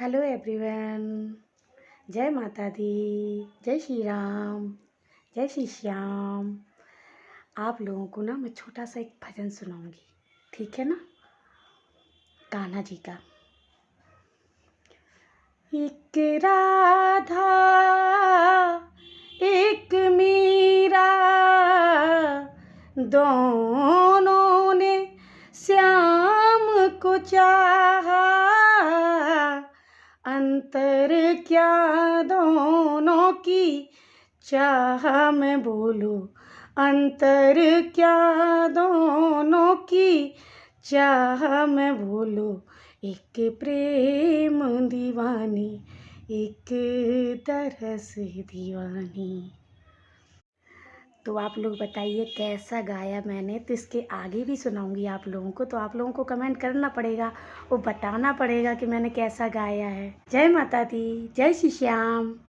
Hello everyone. जय माता दी। जय श्री राम। जय श्री श्याम। आप लोगों को ना मैं छोटा सा एक भजन सुनाऊंगी, ठीक है ना? कान्हा जी का। एक राधा एक मीरा, दोनों ने श्याम को चाहा, अंतर क्या दोनों की चाह मैं बोलूं, अंतर क्या दोनों की चाह मैं बोलूं। एक प्रेम दीवानी, एक तरस दीवानी। तो आप लोग बताइए कैसा गाया मैंने। तो इसके आगे भी सुनाऊंगी आप लोगों को, तो आप लोगों को कमेंट करना पड़ेगा, वो बताना पड़ेगा कि मैंने कैसा गाया है। जय माता दी। जय श्री श्याम।